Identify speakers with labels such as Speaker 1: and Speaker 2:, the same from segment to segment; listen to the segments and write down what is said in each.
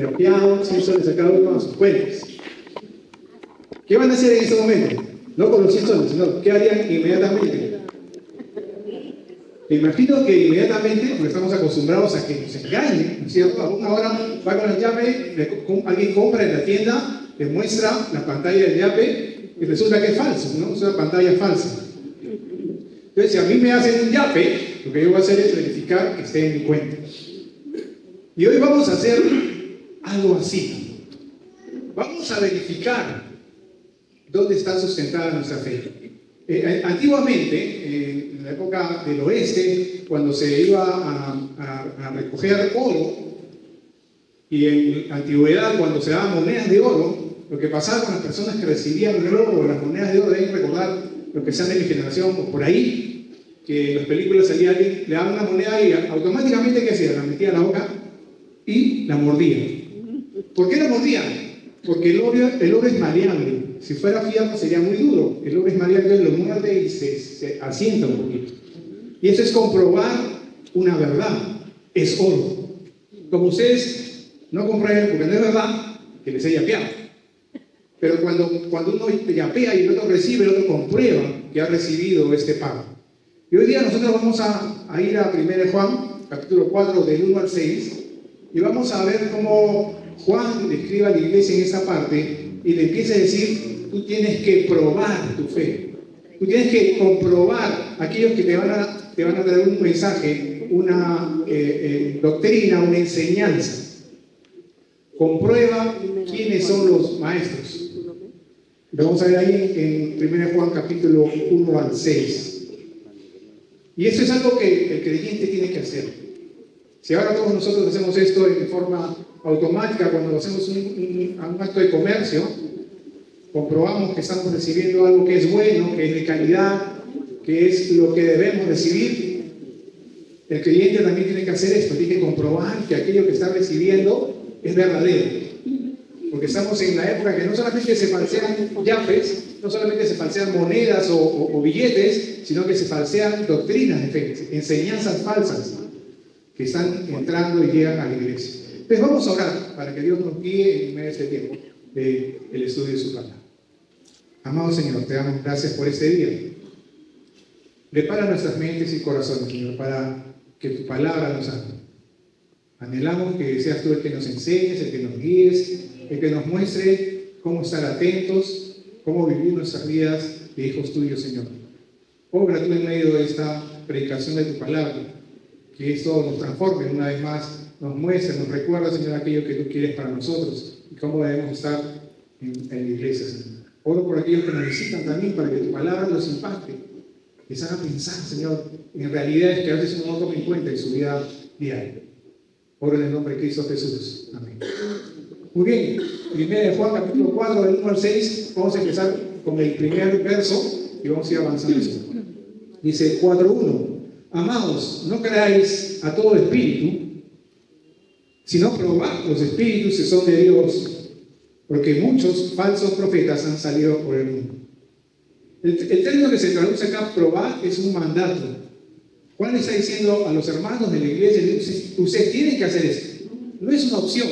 Speaker 1: Apiado, si soles a cada uno a sus cuentas. ¿Qué van a hacer en ese momento? No con los 100 soles, sino ¿qué harían inmediatamente? Me imagino que inmediatamente, porque estamos acostumbrados a que nos engañen, ¿no es cierto? Ahora va con el yape, alguien compra en la tienda, le muestra la pantalla del yape y resulta que es falso, ¿no? Es una pantalla falsa. Entonces, si a mí me hacen un yape, lo que yo voy a hacer es verificar que esté en mi cuenta. Y hoy vamos a hacer algo así. Vamos a verificar dónde está sustentada nuestra fe. Antiguamente, en la época del oeste, cuando se iba a recoger oro, y en la antigüedad, cuando se daban monedas de oro, lo que pasaba con las personas que recibían el oro o las monedas de oro, deben recordar lo que sean de mi generación o por ahí, que en las películas salía alguien, le daban una moneda y automáticamente, ¿qué hacía? La metía a la boca y la mordía. ¿Por qué la mordía? Porque el oro es maleable. Si fuera fierro sería muy duro. El oro es maleable, lo muerde y se asienta un poquito. Y eso es comprobar una verdad. Es oro. Como ustedes no compran porque no es verdad, que les haya yapeado. Pero cuando uno yapea y el otro recibe, el otro comprueba que ha recibido este pago. Y hoy día nosotros vamos a ir a 1 Juan, capítulo 4, del 1 al 6, y vamos a ver cómo Juan le escribe a la iglesia en esa parte y le empieza a decir, tú tienes que probar tu fe. Tú tienes que comprobar aquellos que te van a traer un mensaje, una doctrina, una enseñanza. Comprueba quiénes son los maestros. Lo vamos a ver ahí en 1 Juan capítulo 1 al 6. Y eso es algo que el creyente tiene que hacer. Si ahora todos nosotros hacemos esto de forma automática, cuando hacemos un acto de comercio, comprobamos que estamos recibiendo algo que es bueno, que es de calidad, que es lo que debemos recibir. El creyente también tiene que hacer esto, tiene que comprobar que aquello que está recibiendo es verdadero. Porque estamos en la época que no solamente se falsean yapes, no solamente se falsean monedas o billetes, sino que se falsean doctrinas de fe, enseñanzas falsas que están entrando y llegan a la iglesia. Entonces vamos a orar para que Dios nos guíe en medio de este tiempo del estudio de su palabra. Amado Señor, te damos gracias por este día. Prepara nuestras mentes y corazones, Señor, para que tu palabra nos hable. Anhelamos que seas tú el que nos enseñes, el que nos guíes, el que nos muestre cómo estar atentos, cómo vivir nuestras vidas de hijos tuyos, Señor. Obra tú en medio de esta predicación de tu palabra, que esto nos transforme una vez más, nos muestre, nos recuerda, Señor, aquello que tú quieres para nosotros y cómo debemos estar en la iglesia, Señor. Oro por aquellos que nos visitan también para que tu palabra los impacte, que se haga pensar, Señor, en realidades que a veces uno no toma en cuenta en su vida diaria. Oro en el nombre de Cristo Jesús. Amén. Muy bien, 1 Juan capítulo 4, del 1 al 6, vamos a empezar con el primer verso y vamos a ir avanzando. Dice 4.1: Amados, no creáis a todo espíritu, sino probad los espíritus que son de Dios, porque muchos falsos profetas han salido por el mundo. El término que se traduce acá, probad, es un mandato. Juan le está diciendo a los hermanos de la iglesia, ustedes tienen que hacer esto. No es una opción.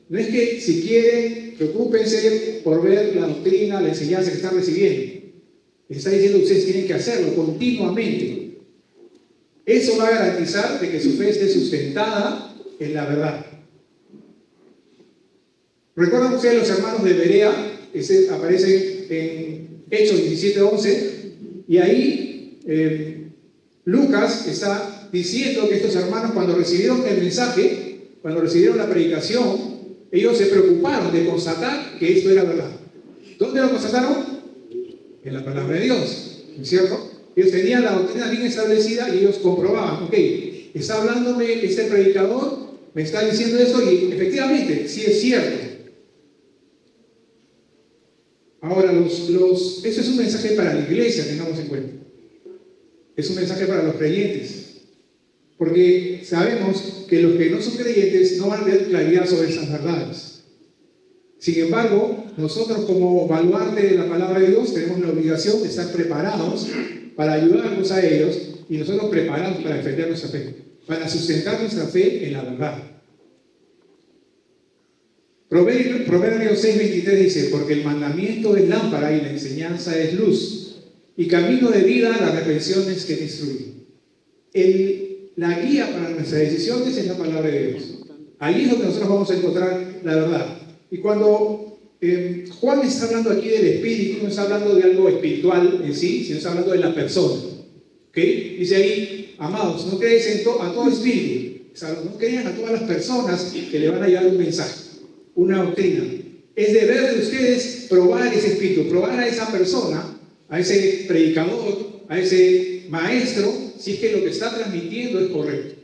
Speaker 1: No es que si quieren, preocúpense por ver la doctrina, la enseñanza que están recibiendo. Les está diciendo que ustedes tienen que hacerlo continuamente. Eso va a garantizar de que su fe esté sustentada en la verdad. ¿Recuerdan ustedes los hermanos de Berea? Ese aparece en Hechos 17:11. Y ahí Lucas está diciendo que estos hermanos, cuando recibieron el mensaje, cuando recibieron la predicación, ellos se preocuparon de constatar que esto era verdad. ¿Dónde lo constataron? En la palabra de Dios, ¿no es cierto? Ellos tenían la doctrina bien establecida y ellos comprobaban, ok, está hablándome este predicador, me está diciendo esto y efectivamente, sí es cierto. Ahora, eso es un mensaje para la iglesia, tengamos en cuenta. Es un mensaje para los creyentes. Porque sabemos que los que no son creyentes no van a tener claridad sobre esas verdades. Sin embargo, nosotros como baluarte de la palabra de Dios tenemos la obligación de estar preparados para ayudarnos a ellos y nosotros preparados para defender nuestra fe, para sustentar nuestra fe en la verdad. Proverbios 6:23 dice, porque el mandamiento es lámpara y la enseñanza es luz, y camino de vida las reprensiones que te instruyen. La guía para nuestras decisiones es la palabra de Dios. Ahí es donde nosotros vamos a encontrar la verdad. Y cuando Juan está hablando aquí del espíritu, no está hablando de algo espiritual en sí, sino está hablando de la persona. ¿Okay? Dice ahí, amados, no creéis a todo espíritu, o sea, no crean a todas las personas que le van a llevar un mensaje, una doctrina. Es deber de ustedes probar ese espíritu, probar a esa persona, a ese predicador, a ese maestro, si es que lo que está transmitiendo es correcto.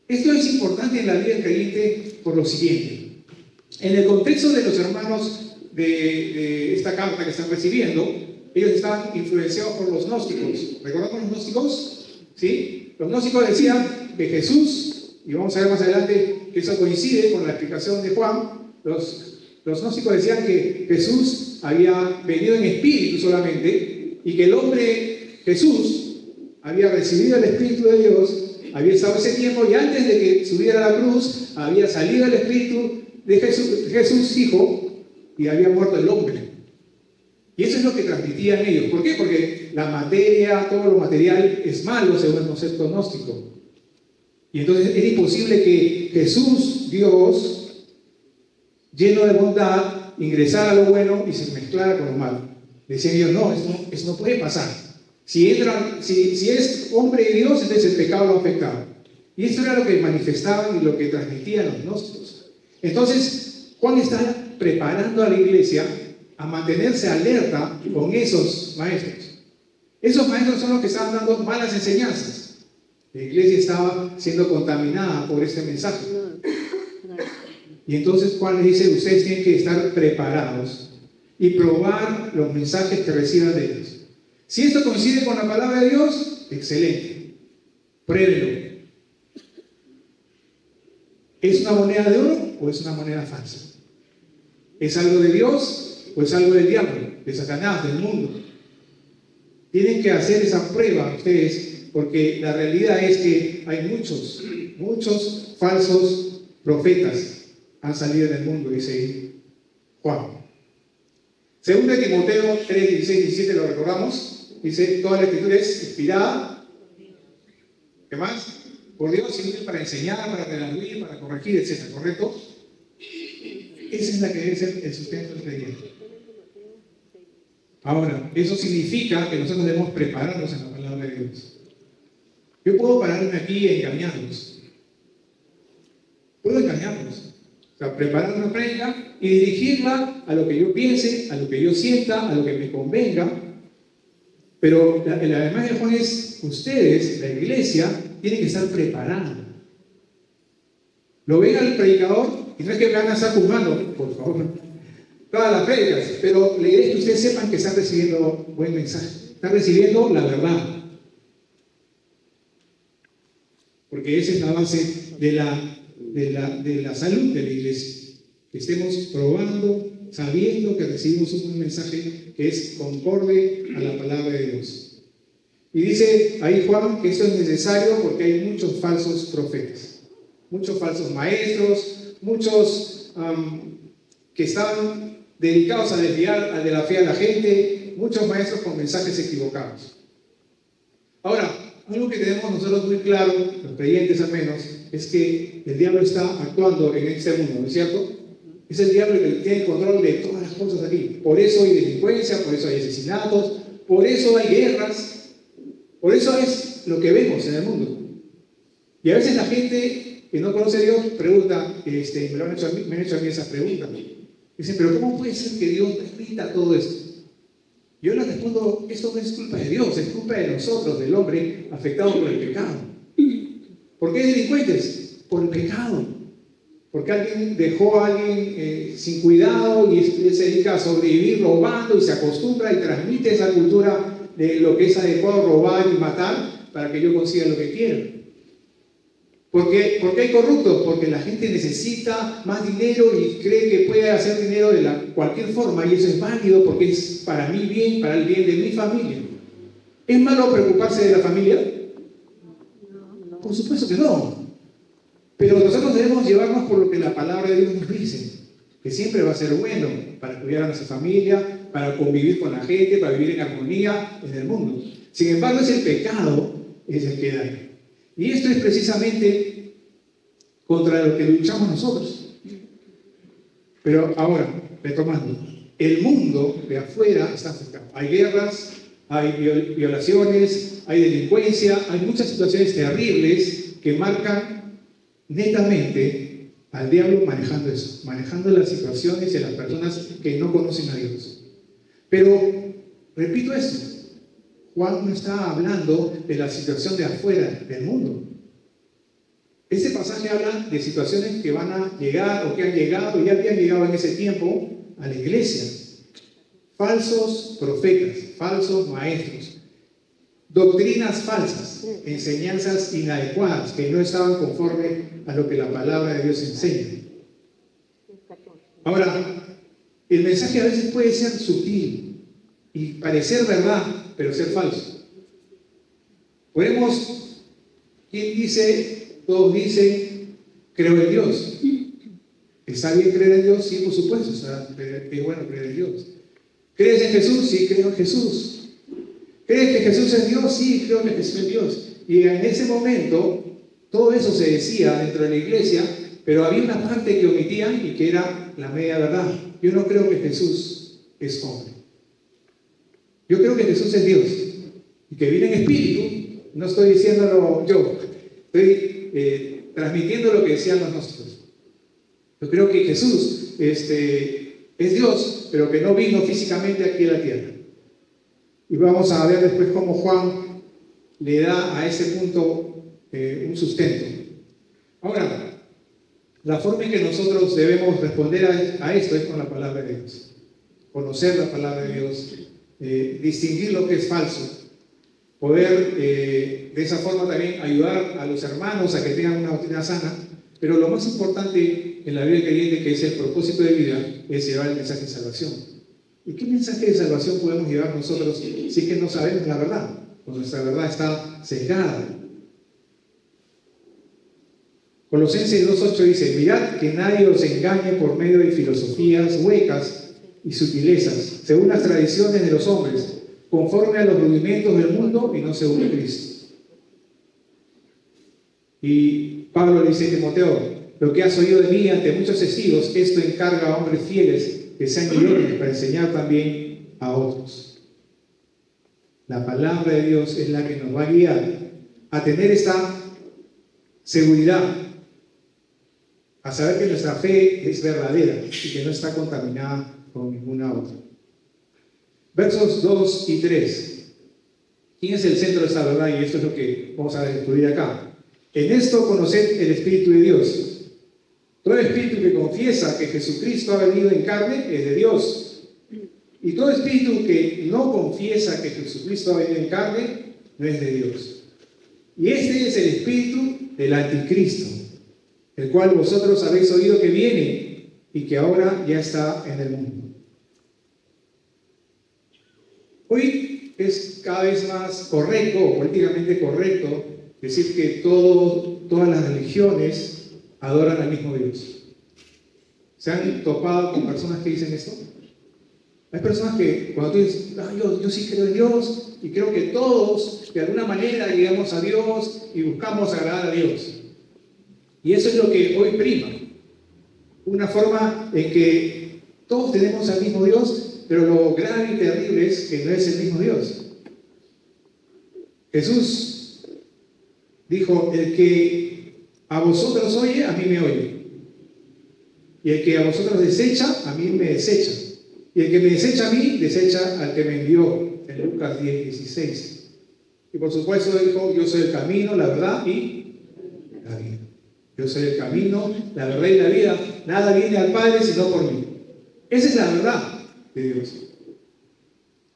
Speaker 1: Esto es importante en la vida del creyente por lo siguiente. En el contexto de los hermanos de esta carta que están recibiendo, ellos estaban influenciados por los gnósticos. ¿Recordamos los gnósticos? ¿Sí? Los gnósticos decían que Jesús, y vamos a ver más adelante que eso coincide con la explicación de Juan, los gnósticos decían que Jesús había venido en espíritu solamente y que el hombre Jesús había recibido el Espíritu de Dios, había estado ese tiempo y antes de que subiera a la cruz había salido el Espíritu de Jesús Hijo y había muerto el hombre. Y eso es lo que transmitían ellos. ¿Por qué? Porque la materia, todo lo material es malo según el concepto gnóstico. Y entonces era imposible que Jesús, Dios, lleno de bondad, ingresara a lo bueno y se mezclara con lo malo. Decían ellos, no, eso no puede pasar. Si es hombre de Dios, entonces el pecado lo ha afectado. Y esto era lo que manifestaban y lo que transmitían los gnósticos. Entonces, Juan está preparando a la iglesia a mantenerse alerta con esos maestros. Esos maestros son los que estaban dando malas enseñanzas. La iglesia estaba siendo contaminada por este mensaje. Y entonces Juan les dice, ustedes tienen que estar preparados y probar los mensajes que reciban de ellos. Si esto coincide con la palabra de Dios, excelente. Pruébelo. ¿Es una moneda de oro o es una moneda falsa? ¿Es algo de Dios o es algo del diablo, de Satanás, del mundo? Tienen que hacer esa prueba ustedes, porque la realidad es que hay muchos falsos profetas han salido en el mundo, dice Juan. Segundo de Timoteo 3, 16, 17, lo recordamos. Dice, toda la escritura es inspirada. ¿Qué más? Por Dios, sirve para enseñar, para redarguir, para corregir, etc. ¿Correcto? Esa es la que debe ser el sustento del creyente. Ahora, eso significa que nosotros debemos prepararnos en la palabra de Dios. Yo puedo pararme aquí y engañarlos. Puedo engañarlos. O sea, preparar una prédica y dirigirla a lo que yo piense, a lo que yo sienta, a lo que me convenga. Pero además de Juan es, ustedes, la iglesia, tienen que estar preparados. Lo ven al predicador y no es que van a estar juzgando, por favor, todas las prédicas, pero la idea es que ustedes sepan que están recibiendo buen mensaje, están recibiendo la verdad. Porque esa es la base de la salud de la iglesia. Que estemos probando, sabiendo que recibimos un buen mensaje que es concorde a la palabra de Dios. Y dice ahí Juan que esto es necesario porque hay muchos falsos profetas, muchos falsos maestros, muchos que están dedicados a desviar de la fe a la gente, muchos maestros con mensajes equivocados. Ahora, algo que tenemos nosotros muy claro, los creyentes al menos, es que el diablo está actuando en este mundo, ¿no es cierto? Es el diablo el que tiene el control de todas las cosas aquí. Por eso hay delincuencia, por eso hay asesinatos, por eso hay guerras, por eso es lo que vemos en el mundo. Y a veces la gente que no conoce a Dios pregunta, me han hecho a mí esa pregunta. Dicen, pero ¿cómo puede ser que Dios permita todo esto? Yo les respondo, esto no es culpa de Dios, es culpa de nosotros, del hombre afectado por el pecado. ¿Por qué hay delincuentes? Por el pecado. Porque alguien dejó a alguien sin cuidado y él se dedica a sobrevivir robando y se acostumbra y transmite esa cultura de lo que es adecuado robar y matar para que yo consiga lo que quiera. ¿Por qué hay corruptos? Porque la gente necesita más dinero y cree que puede hacer dinero de cualquier forma y eso es válido porque es para mi bien, para el bien de mi familia. ¿Es malo preocuparse de la familia? Por supuesto que no. Pero nosotros debemos llevarnos por lo que la palabra de Dios nos dice. que siempre va a ser bueno para cuidar a nuestra familia, para convivir con la gente, para vivir en armonía en el mundo. Sin embargo, es el pecado es el que daña. Y esto es precisamente contra lo que luchamos nosotros. Pero ahora, retomando, el mundo de afuera está afectado. Hay guerras, hay violaciones, hay delincuencia, hay muchas situaciones terribles que marcan netamente al diablo manejando eso, manejando las situaciones y a las personas que no conocen a Dios. Pero, repito esto, Juan no está hablando de la situación de afuera del mundo. Este pasaje habla de situaciones que van a llegar o que han llegado, ya habían llegado en ese tiempo a la iglesia. Falsos profetas, falsos maestros, doctrinas falsas, enseñanzas inadecuadas que no estaban conforme a lo que la palabra de Dios enseña. Ahora, el mensaje a veces puede ser sutil y parecer verdad, pero ser falso. Podemos, ¿quién dice? Todos dicen, creo en Dios. ¿Está bien creer en Dios? Sí, por supuesto, es bueno creer en Dios. ¿Crees en Jesús? Sí, creo en Jesús. ¿Crees que Jesús es Dios? Sí, creo que Jesús es Dios. Y en ese momento, todo eso se decía dentro de la iglesia, pero había una parte que omitían y que era la media verdad. Yo no creo que Jesús es hombre. Yo creo que Jesús es Dios. Y que viene en espíritu, no estoy diciéndolo yo, estoy transmitiendo lo que decían los gnósticos. Yo creo que Jesús es Dios, pero que no vino físicamente aquí a la tierra. Y vamos a ver después cómo Juan le da a ese punto un sustento. Ahora, la forma en que nosotros debemos responder a esto es con la palabra de Dios. Conocer la palabra de Dios, distinguir lo que es falso, poder de esa forma también ayudar a los hermanos a que tengan una doctrina sana, pero lo más importante en la vida del creyente, que es el propósito de vida, es llevar el mensaje de salvación. ¿Y qué mensaje de salvación podemos llevar nosotros si es que no sabemos la verdad? Pues nuestra verdad está sesgada. Colosenses 2:8 dice: mirad que nadie os engañe por medio de filosofías huecas y sutilezas, según las tradiciones de los hombres, conforme a los rudimentos del mundo y no según Cristo. Y Pablo le dice a Timoteo: lo que has oído de mí ante muchos testigos, esto encarga a hombres fieles que sean idóneos para enseñar también a otros. La palabra de Dios es la que nos va a guiar a tener esta seguridad, a saber que nuestra fe es verdadera y que no está contaminada con ninguna otra. Versos 2 y 3. ¿Quién es el centro de esta verdad? Y esto es lo que vamos a descubrir acá. En esto conoced el Espíritu de Dios. Todo espíritu que confiesa que Jesucristo ha venido en carne es de Dios. Y todo espíritu que no confiesa que Jesucristo ha venido en carne no es de Dios. Y este es el espíritu del anticristo, el cual vosotros habéis oído que viene y que ahora ya está en el mundo. Hoy es cada vez más correcto, o políticamente correcto, decir que todas las religiones adoran al mismo Dios. ¿Se han topado con personas que dicen esto? Hay personas que cuando tú dices, yo sí creo en Dios y creo que todos de alguna manera llegamos a Dios y buscamos agradar a Dios. Y eso es lo que hoy prima. Una forma en que todos tenemos al mismo Dios, pero lo grave y terrible es que no es el mismo Dios. Jesús dijo: el que a vosotros oye, a mí me oye. Y el que a vosotros desecha, a mí me desecha. Y el que me desecha a mí, desecha al que me envió. En Lucas 10:16. Y por supuesto dijo: yo soy el camino, la verdad y la vida. Yo soy el camino, la verdad y la vida. Nada viene al Padre sino por mí. Esa es la verdad de Dios.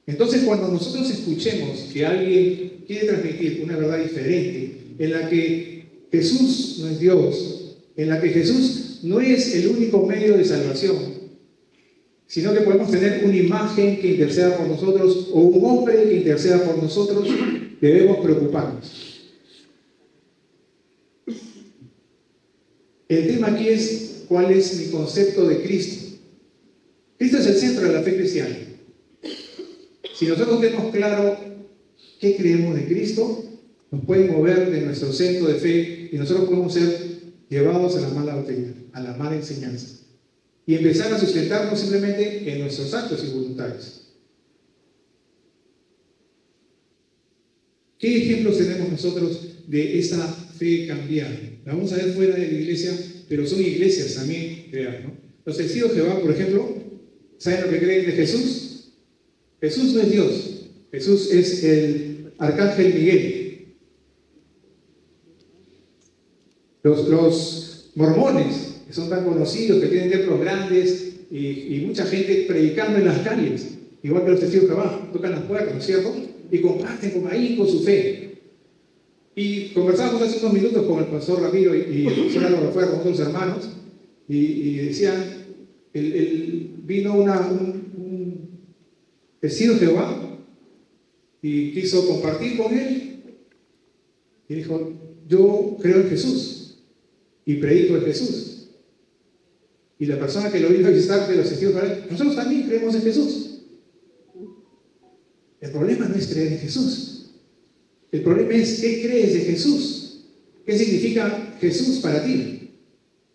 Speaker 1: Entonces, cuando nosotros escuchemos que alguien quiere transmitir una verdad diferente, en la que Jesús no es Dios, en la que Jesús no es el único medio de salvación, sino que podemos tener una imagen que interceda por nosotros o un hombre que interceda por nosotros, debemos preocuparnos. El tema aquí es: ¿cuál es mi concepto de Cristo? el centro de la fe cristiana. Si nosotros tenemos claro qué creemos de Cristo, nos puede mover de nuestro centro de fe y nosotros podemos ser llevados a la mala doctrina, a la mala enseñanza, y empezar a sustentarnos simplemente en nuestros actos y voluntades. ¿Qué ejemplos tenemos nosotros de esta fe cambiada? La vamos a ver fuera de la iglesia, pero son iglesias también creadas, ¿no? Los testigos de Jehová, por ejemplo, ¿saben lo que creen de Jesús? Jesús no es Dios, Jesús es el arcángel Miguel. Los mormones, que son tan conocidos, que tienen templos grandes y mucha gente predicando en las calles, igual que los testigos de Jehová, tocan las puertas, ¿no es cierto? Y comparten con su fe. Y conversábamos hace unos minutos con el pastor Ramiro y el pastor Álvaro Ferro, con otros hermanos, y decían, vino un testigo de Jehová y quiso compartir con él, y dijo, yo creo en Jesús y predico en Jesús. Y la persona que lo vino a visitar de los testigos de Jehová, nosotros también creemos en Jesús. El problema no es creer en Jesús. El problema es qué crees de Jesús. ¿Qué significa Jesús para ti?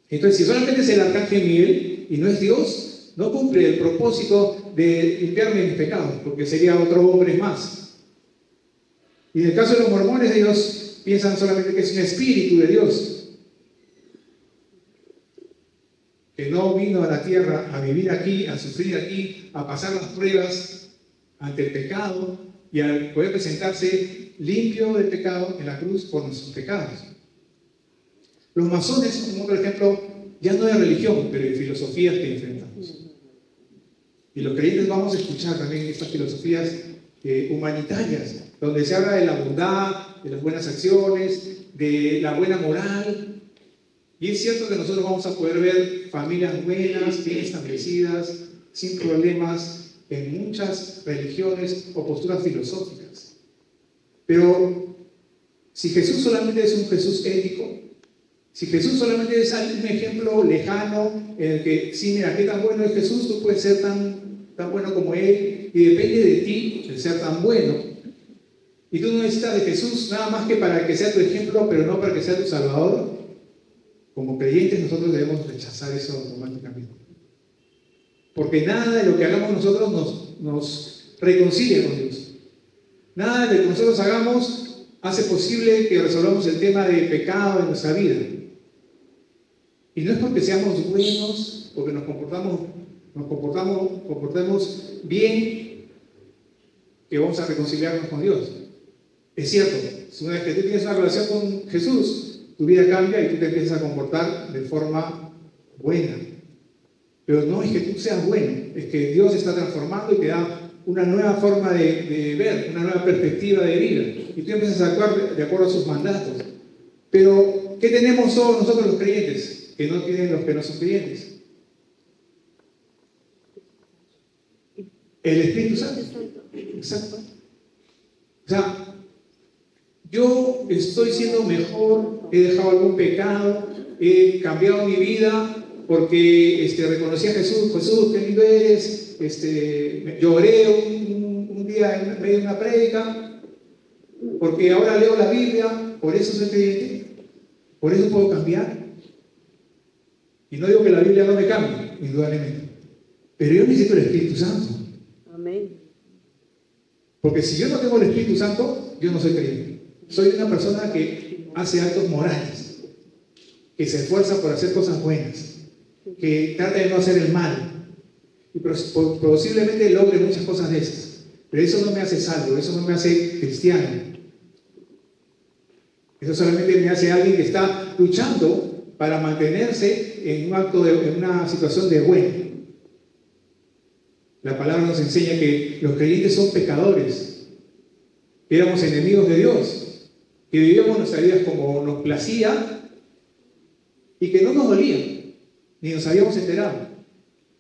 Speaker 1: Entonces, si solamente es el arcángel Miguel y no es Dios, no cumple el propósito de limpiarme mis pecados, porque sería otro hombre más. Y en el caso de los mormones, ellos piensan solamente que es un espíritu de Dios, que no vino a la tierra a vivir aquí, a sufrir aquí, a pasar las pruebas ante el pecado y a poder presentarse limpio del pecado en la cruz por nuestros pecados. Los masones son otro ejemplo, ya no de religión, pero de filosofías que enfrentamos. Y los creyentes vamos a escuchar también estas filosofías humanitarias, donde se habla de la bondad, de las buenas acciones, de la buena moral. Y es cierto que nosotros vamos a poder ver familias buenas, bien establecidas, sin problemas, en muchas religiones o posturas filosóficas. Pero si Jesús solamente es un Jesús ético, si Jesús solamente es un ejemplo lejano en el que, sí, mira, qué tan bueno es Jesús, tú puedes ser tan bueno como Él, y depende de ti el ser tan bueno. Y tú no necesitas de Jesús nada más que para que sea tu ejemplo, pero no para que sea tu Salvador. Como creyentes nosotros debemos rechazar eso automáticamente. Porque nada de lo que hagamos nosotros nos reconcilia con Dios. Nada de lo que nosotros hagamos hace posible que resolvamos el tema de pecado en nuestra vida. Y no es porque seamos buenos, porque nos comportemos bien, que vamos a reconciliarnos con Dios. Es cierto, si una vez que tú tienes una relación con Jesús, tu vida cambia y tú te empiezas a comportar de forma buena. Pero no es que tú seas bueno, es que Dios está transformando y te da una nueva forma de ver, una nueva perspectiva de vida. Y tú empiezas a actuar de acuerdo a sus mandatos. Pero, ¿qué tenemos todos nosotros los creyentes? Que no tienen los que no son creyentes. El Espíritu Santo. Exacto. O sea, yo estoy siendo mejor, he dejado algún pecado, he cambiado mi vida, porque reconocí a Jesús, qué lindo eres, lloré un día en medio de una prédica, porque ahora leo la Biblia, por eso soy creyente, por eso puedo cambiar. Y no digo que la Biblia no me cambie, indudablemente, pero yo necesito el Espíritu Santo.
Speaker 2: Amén.
Speaker 1: Porque si yo no tengo el Espíritu Santo, yo no soy creyente. Soy una persona que hace actos morales, que se esfuerza por hacer cosas buenas, que trata de no hacer el mal, y posiblemente logre muchas cosas de esas, pero eso no me hace salvo, eso no me hace cristiano. Eso solamente me hace alguien que está luchando para mantenerse en una situación de bueno. La palabra nos enseña que los creyentes son pecadores, que éramos enemigos de Dios, que vivíamos nuestras vidas como nos placía y que no nos dolía, ni nos habíamos enterado.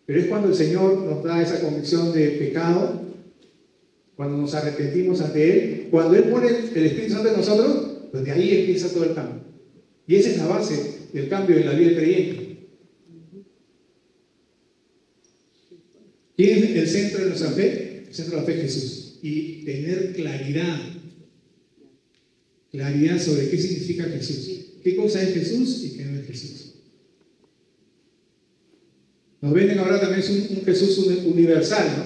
Speaker 1: Pero es cuando el Señor nos da esa convicción de pecado, cuando nos arrepentimos ante Él, cuando Él pone el Espíritu Santo en nosotros, pues de ahí empieza todo el cambio. Y esa es la base del cambio en la vida del creyente. ¿Quién es el centro de nuestra fe? El centro de la fe es Jesús. Y tener claridad sobre qué significa Jesús. ¿Qué cosa es Jesús y qué no es Jesús? Nos venden ahora también un Jesús universal, ¿no?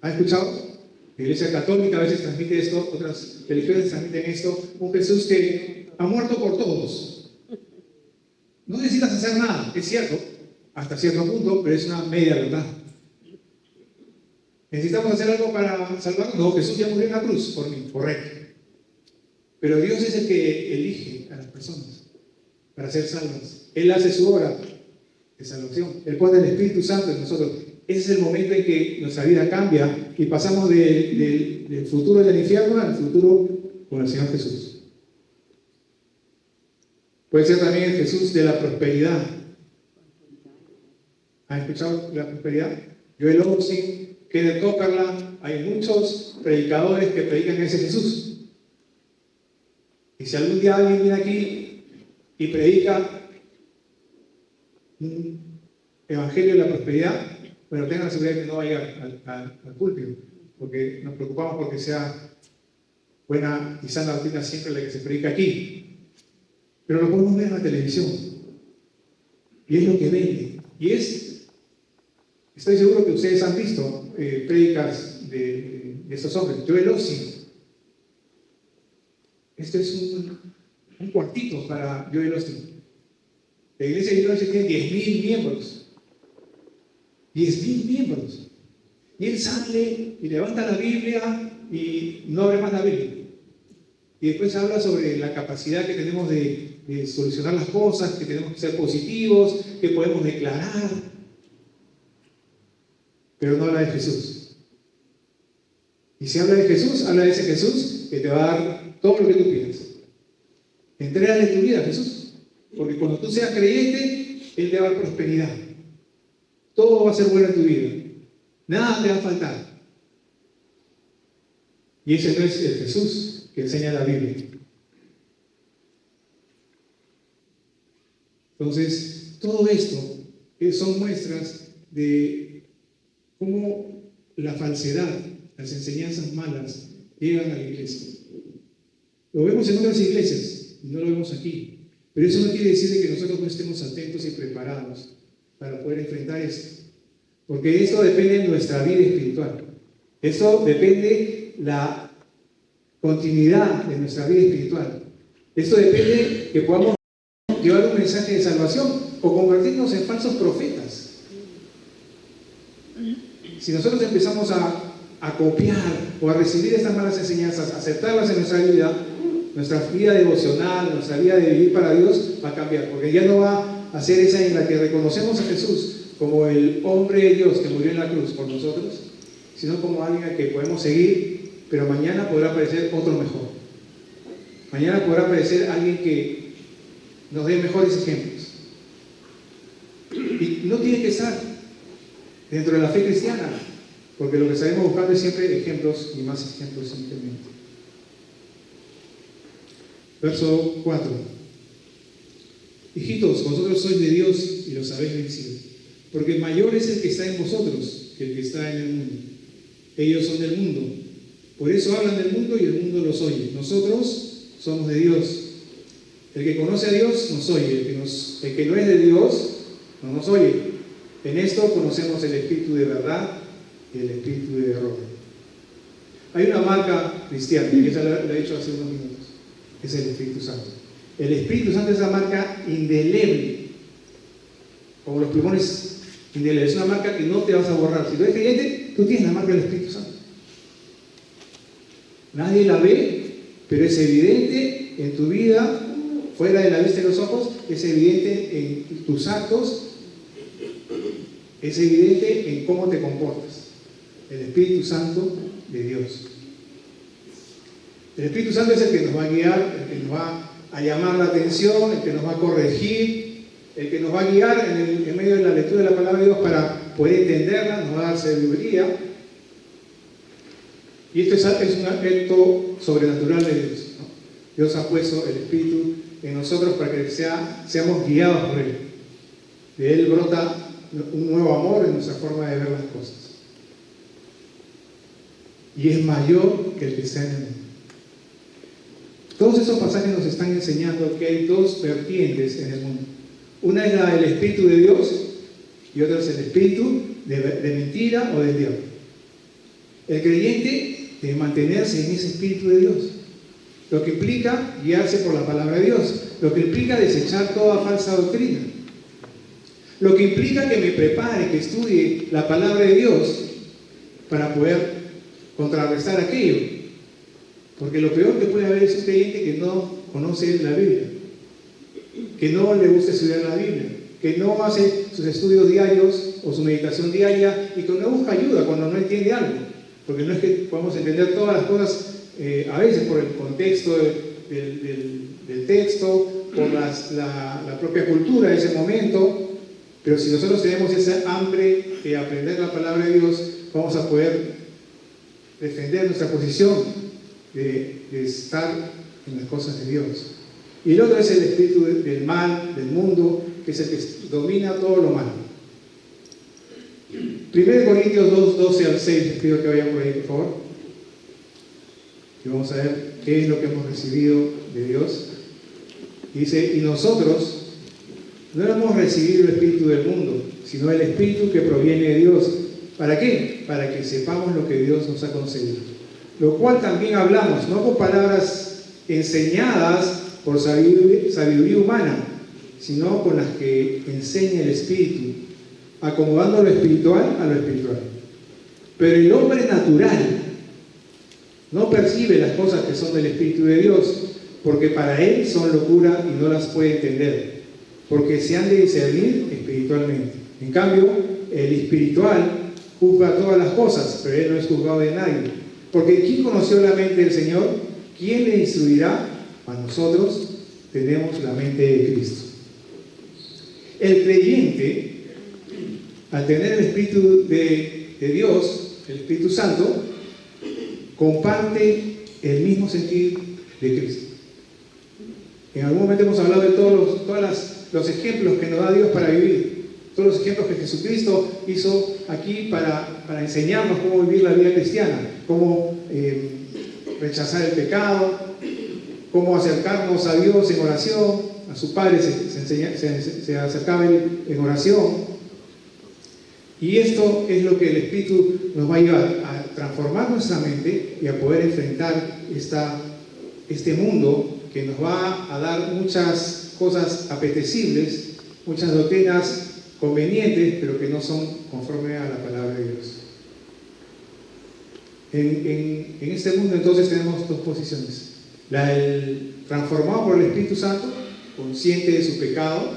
Speaker 1: ¿Han escuchado? La Iglesia Católica a veces transmite esto, otras religiones transmiten esto, un Jesús que ha muerto por todos. No necesitas hacer nada, es cierto, hasta cierto punto, pero es una media verdad. ¿Necesitamos hacer algo para salvarnos? No, Jesús ya murió en la cruz por mí, correcto. Pero Dios es el que elige a las personas para ser salvas. Él hace su obra de salvación. Él pone el Espíritu Santo en nosotros. Ese es el momento en que nuestra vida cambia y pasamos del futuro del infierno al futuro con el Señor Jesús. Puede ser también el Jesús de la prosperidad. ¿Han escuchado la prosperidad? Joel Osteen, Kenneth Copeland, hay muchos predicadores que predican ese Jesús. Y si algún día alguien viene aquí y predica un evangelio de la prosperidad, bueno, tengan la seguridad de que no vaya al púlpito, porque nos preocupamos porque sea buena y sana doctrina siempre la que se predica aquí. Pero lo podemos ver en la televisión. Y es lo que vende. Y estoy seguro que ustedes han visto prédicas de estos hombres. Joel Osteen. Esto es un cuartito para Joel Osteen. La iglesia de Joel Osteen tiene 10.000 miembros. 10.000 miembros. Y él sale y levanta la Biblia y no abre más la Biblia. Y después habla sobre la capacidad que tenemos de solucionar las cosas, que tenemos que ser positivos, que podemos declarar. Pero no habla de Jesús. Y si habla de Jesús, habla de ese Jesús que te va a dar todo lo que tú pidas. Entrégale tu vida a Jesús. Porque cuando tú seas creyente, Él te va a dar prosperidad. Todo va a ser bueno en tu vida. Nada te va a faltar. Y ese no es el Jesús que enseña la Biblia. Entonces, todo esto son muestras de cómo la falsedad, las enseñanzas malas, llegan a la iglesia. Lo vemos en otras iglesias, y no lo vemos aquí. Pero eso no quiere decir que nosotros no estemos atentos y preparados para poder enfrentar esto. Porque esto depende de nuestra vida espiritual. Esto depende de la continuidad de nuestra vida espiritual. Esto depende que podamos llevar un mensaje de salvación o convertirnos en falsos profetas. Si nosotros empezamos a copiar o a recibir estas malas enseñanzas, aceptarlas en nuestra vida devocional, nuestra vida de vivir para Dios va a cambiar, porque ya no va a ser esa en la que reconocemos a Jesús como el hombre de Dios que murió en la cruz por nosotros, sino como alguien al que podemos seguir, pero mañana podrá aparecer otro mejor. Mañana podrá aparecer alguien que nos dé mejores ejemplos. Y no tiene que estar dentro de la fe cristiana, porque lo que estaremos buscando es siempre ejemplos y más ejemplos simplemente. Verso 4. Hijitos, vosotros sois de Dios y los habéis vencido, porque mayor es el que está en vosotros que el que está en el mundo. Ellos son del mundo, por eso hablan del mundo y el mundo los oye. Nosotros somos de Dios. El que conoce a Dios nos oye, el que no es de Dios no nos oye. En esto conocemos el espíritu de verdad y el espíritu de error. Hay una marca cristiana, y esa la he dicho hace unos minutos, es el Espíritu Santo. El Espíritu Santo es una marca indeleble, como los plumones indelebles. Es una marca que no te vas a borrar. Si tú eres creyente, tú tienes la marca del Espíritu Santo. Nadie la ve, pero es evidente en tu vida, fuera de la vista de los ojos, es evidente en tus actos, es evidente en cómo te comportas. El Espíritu Santo de Dios. El Espíritu Santo es el que nos va a guiar, el que nos va a llamar la atención, el que nos va a corregir, el que nos va a guiar en medio de la lectura de la palabra de Dios para poder entenderla, nos va a dar sabiduría. Y esto es un aspecto sobrenatural de Dios, ¿no? Dios ha puesto el Espíritu en nosotros para que seamos guiados por Él. De Él brota un nuevo amor en nuestra forma de ver las cosas. Y es mayor que el que está en el mundo. Todos esos pasajes nos están enseñando que hay dos vertientes en el mundo. Una es la del Espíritu de Dios y otra es el espíritu de mentira o del diablo. El creyente debe mantenerse en ese Espíritu de Dios, lo que implica guiarse por la palabra de Dios, lo que implica desechar toda falsa doctrina, lo que implica que me prepare, que estudie la palabra de Dios para poder contrarrestar aquello, porque lo peor que puede haber es un creyente que no conoce la Biblia, que no le gusta estudiar la Biblia, que no hace sus estudios diarios o su meditación diaria y que no busca ayuda cuando no entiende algo, porque no es que podamos entender todas las cosas a veces por el contexto del texto, por la propia cultura de ese momento, pero si nosotros tenemos esa hambre de aprender la palabra de Dios, vamos a poder defender nuestra posición de estar en las cosas de Dios. Y el otro es el espíritu del mal, del mundo, que es el que domina todo lo malo. 1 Corintios 2, 12 al 6, les pido que vayan por ahí, por favor. Y vamos a ver qué es lo que hemos recibido de Dios. Dice, y nosotros no hemos recibido el espíritu del mundo, sino el espíritu que proviene de Dios. ¿Para qué? Para que sepamos lo que Dios nos ha concedido. Lo cual también hablamos, no con palabras enseñadas por sabiduría humana, sino con las que enseña el Espíritu, acomodando lo espiritual a lo espiritual. Pero el hombre natural no percibe las cosas que son del Espíritu de Dios, porque para él son locura y no las puede entender, porque se han de discernir espiritualmente. En cambio, el espiritual juzga todas las cosas, pero él no es juzgado de nadie. Porque ¿quién conoció la mente del Señor? ¿Quién le instruirá? A nosotros tenemos la mente de Cristo. El creyente, al tener el Espíritu de Dios, el Espíritu Santo, comparte el mismo sentir de Cristo. En algún momento hemos hablado de todos los ejemplos que nos da Dios para vivir, todos los ejemplos que Jesucristo hizo aquí para enseñarnos cómo vivir la vida cristiana, cómo rechazar el pecado, cómo acercarnos a Dios en oración, a su Padre se acercaba en oración. Y esto es lo que el Espíritu nos va a llevar a transformar nuestra mente y a poder enfrentar este mundo que nos va a dar muchas cosas apetecibles, muchas doctrinas convenientes, pero que no son conforme a la palabra de Dios. En este mundo entonces tenemos dos posiciones: la del transformado por el Espíritu Santo, consciente de su pecado,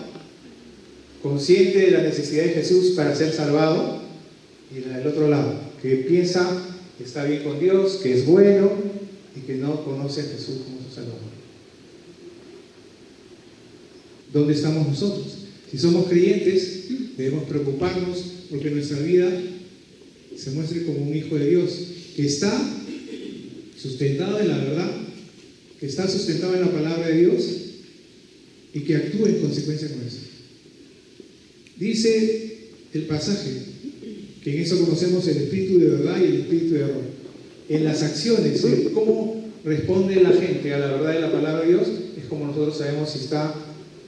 Speaker 1: consciente de la necesidad de Jesús para ser salvado, y la del otro lado, que piensa que está bien con Dios, que es bueno y que no conoce a Jesús como su Salvador. ¿Dónde estamos nosotros? Si somos creyentes, debemos preocuparnos porque nuestra vida se muestre como un hijo de Dios, que está sustentado en la verdad, que está sustentado en la palabra de Dios y que actúe en consecuencia con eso. Dice el pasaje que en eso conocemos el espíritu de verdad y el espíritu de error. En las acciones, en cómo responde la gente a la verdad de la palabra de Dios, es como nosotros sabemos si está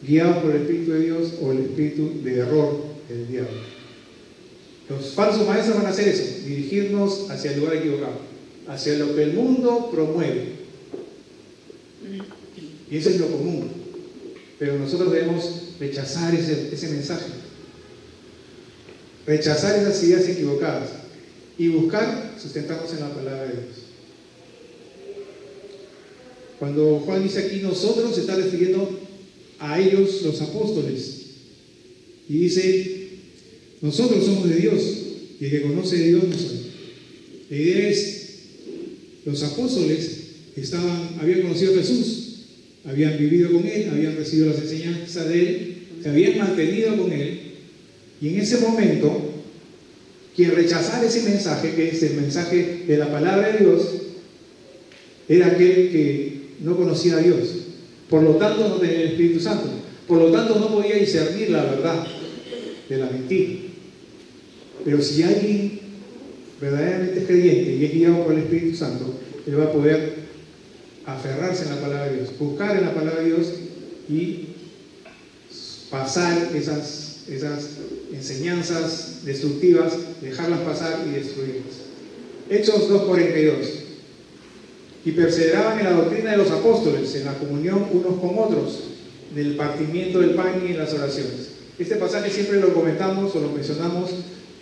Speaker 1: guiado por el espíritu de Dios o el espíritu de error del diablo. Los falsos maestros van a hacer eso, dirigirnos hacia el lugar equivocado, hacia lo que el mundo promueve. Y eso es lo común. Pero nosotros debemos rechazar ese mensaje, rechazar esas ideas equivocadas y buscar sustentarnos en la palabra de Dios. Cuando Juan dice aquí nosotros, se está refiriendo a ellos, los apóstoles, y dice: nosotros somos de Dios y el que conoce de Dios no soy. La idea es, los apóstoles habían conocido a Jesús, habían vivido con Él, habían recibido las enseñanzas de Él, se habían mantenido con Él, y en ese momento, quien rechazara ese mensaje, que es el mensaje de la palabra de Dios, era aquel que no conocía a Dios, por lo tanto no tenía el Espíritu Santo, por lo tanto no podía discernir la verdad de la mentira. Pero si alguien verdaderamente es creyente y es guiado por el Espíritu Santo, él va a poder aferrarse en la palabra de Dios, buscar en la palabra de Dios y pasar esas enseñanzas destructivas, dejarlas pasar y destruirlas. Hechos 2:42. Y perseveraban en la doctrina de los apóstoles, en la comunión unos con otros, en el partimiento del pan y en las oraciones. Este pasaje siempre lo comentamos o lo mencionamos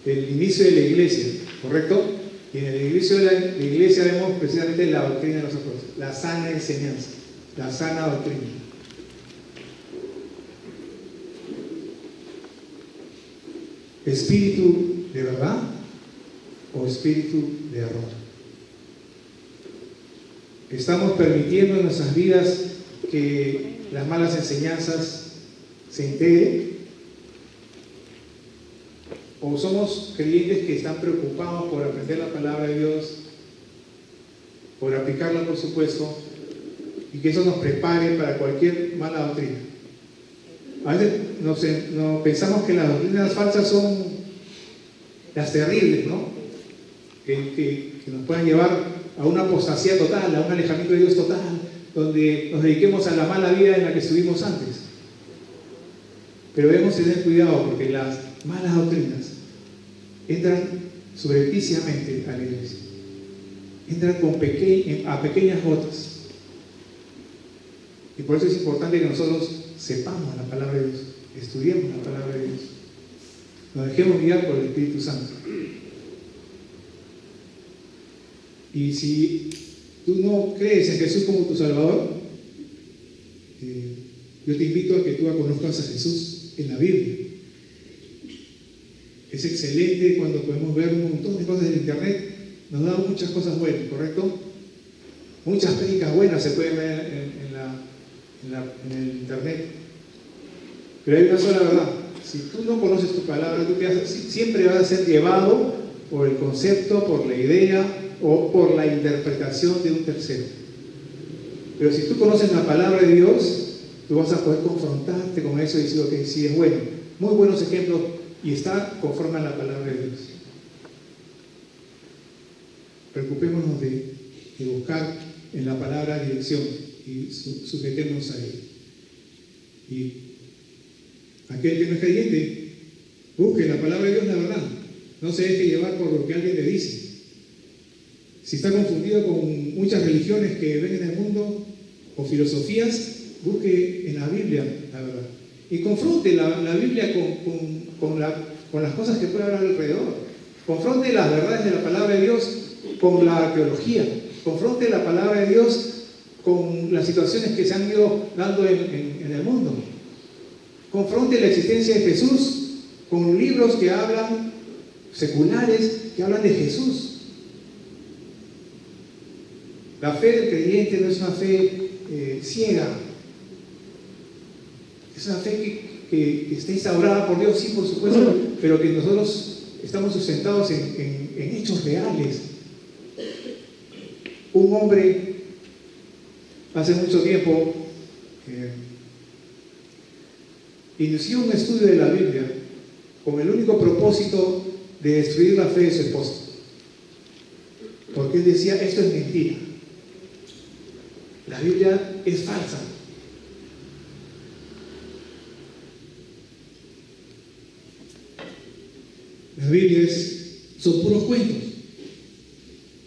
Speaker 1: en el inicio de la iglesia, ¿correcto? Y en el inicio de la iglesia vemos precisamente la doctrina de los apóstoles, la sana enseñanza, la sana doctrina. ¿Espíritu de verdad o espíritu de error? ¿Estamos permitiendo en nuestras vidas que las malas enseñanzas se integren? ¿O somos creyentes que están preocupados por aprender la palabra de Dios, por aplicarla, por supuesto, y que eso nos prepare para cualquier mala doctrina? A veces pensamos que las doctrinas falsas son las terribles, ¿no? Que nos puedan llevar a una apostasía total, a un alejamiento de Dios total, donde nos dediquemos a la mala vida en la que estuvimos antes. Pero debemos tener cuidado porque las malas doctrinas entran subrepticiamente a la iglesia, entran a pequeñas gotas. Y por eso es importante que nosotros sepamos la palabra de Dios, estudiemos la palabra de Dios, nos dejemos guiar por el Espíritu Santo. Y si tú no crees en Jesús como tu Salvador, yo te invito a que tú conozcas a Jesús en la Biblia. Es excelente cuando podemos ver un montón de cosas en internet, nos da muchas cosas buenas, ¿correcto? Muchas prédicas buenas se pueden ver en el internet. Pero hay una sola verdad: si tú no conoces tu palabra, siempre vas a ser llevado por el concepto, por la idea o por la interpretación de un tercero. Pero si tú conoces la palabra de Dios, tú vas a poder confrontarte con eso y decir, ok, sí es bueno. Muy buenos ejemplos y está conforme a la palabra de Dios. Preocupémonos de buscar en la palabra dirección y sujetémonos a ella. Y aquel que no es creyente, busque la palabra de Dios, la verdad. No se deje llevar por lo que alguien le dice. Si está confundido con muchas religiones que ven en el mundo o filosofías, busque en la Biblia la verdad. Y confronte la Biblia con las cosas que puede haber alrededor. Confronte las verdades de la palabra de Dios con la arqueología. Confronte la palabra de Dios con las situaciones que se han ido dando en el mundo. Confronte la existencia de Jesús con libros que hablan, seculares, que hablan de Jesús. La fe del creyente no es una fe ciega. Es una fe que está instaurada por Dios, sí, por supuesto, pero que nosotros estamos sustentados en hechos reales. Un hombre, hace mucho tiempo, inició un estudio de la Biblia con el único propósito de destruir la fe de su esposa. Porque él decía, esto es mentira. La Biblia es falsa. La Biblia son puros cuentos.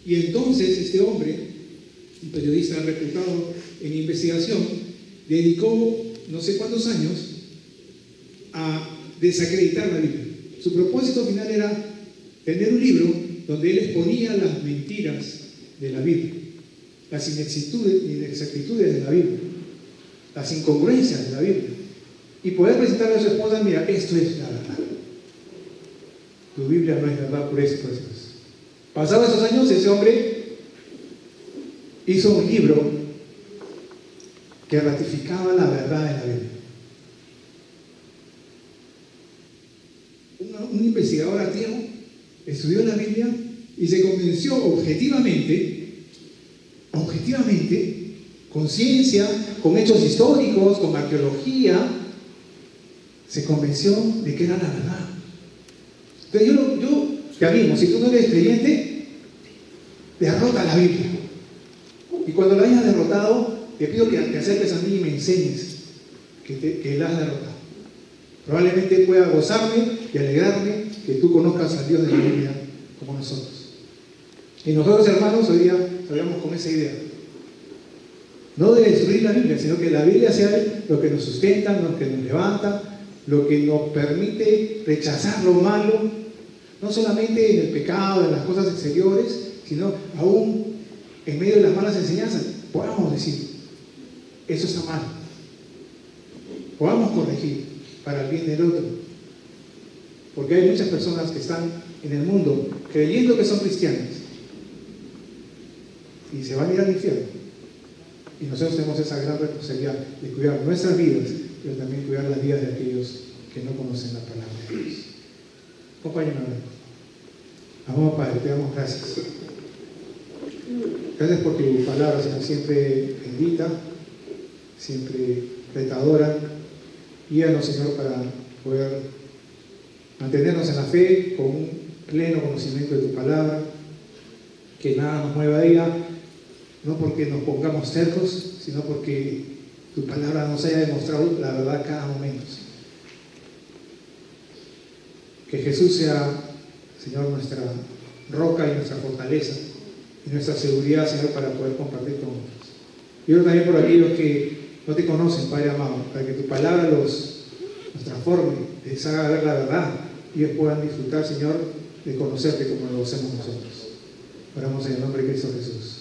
Speaker 1: Y entonces este hombre, un periodista reputado en investigación, dedicó no sé cuántos años a desacreditar la Biblia. Su propósito final era tener un libro donde él exponía las mentiras de la Biblia, las inexactitudes de la Biblia, las incongruencias de la Biblia, y poder presentarle a su esposa, mira, esto es la verdad. Tu Biblia no es verdad por eso, por eso. Pasados esos años, ese hombre hizo un libro que ratificaba la verdad de la Biblia. Un investigador ateo estudió la Biblia y se convenció objetivamente, con ciencia, con hechos históricos, con arqueología, se convenció de que era la verdad. Entonces yo te animo, si tú no eres creyente, derrota la Biblia. Y cuando la hayas derrotado, te pido que te acerques a mí y me enseñes que la has derrotado. Probablemente pueda gozarme y alegrarme que tú conozcas al Dios de la Biblia como nosotros. Y nosotros, hermanos, hoy día salgamos con esa idea. No de destruir la Biblia, sino que la Biblia sea lo que nos sustenta, lo que nos levanta, lo que nos permite rechazar lo malo, no solamente en el pecado, en las cosas exteriores, sino aún en medio de las malas enseñanzas, podamos decir, eso está mal. Podamos corregir para el bien del otro. Porque hay muchas personas que están en el mundo creyendo que son cristianas y se van a ir al infierno. Y nosotros tenemos esa gran responsabilidad de cuidar nuestras vidas, pero también cuidar las vidas de aquellos que no conocen la palabra de Dios. Acompáñame a ver. Amado Padre, te damos gracias. Gracias por tu palabra, Señor, siempre bendita, siempre retadora. Guíanos, Señor, para poder mantenernos en la fe con un pleno conocimiento de tu palabra, que nada nos mueva de ella, no porque nos pongamos cercos, sino porque tu palabra nos haya demostrado la verdad cada momento. Que Jesús sea, Señor, nuestra roca y nuestra fortaleza y nuestra seguridad, Señor, para poder compartir con otros. Y oro también por aquellos que no te conocen, Padre amado, para que tu palabra los transforme, les haga ver la verdad y ellos puedan disfrutar, Señor, de conocerte como lo hacemos nosotros. Oramos en el nombre de Cristo Jesús.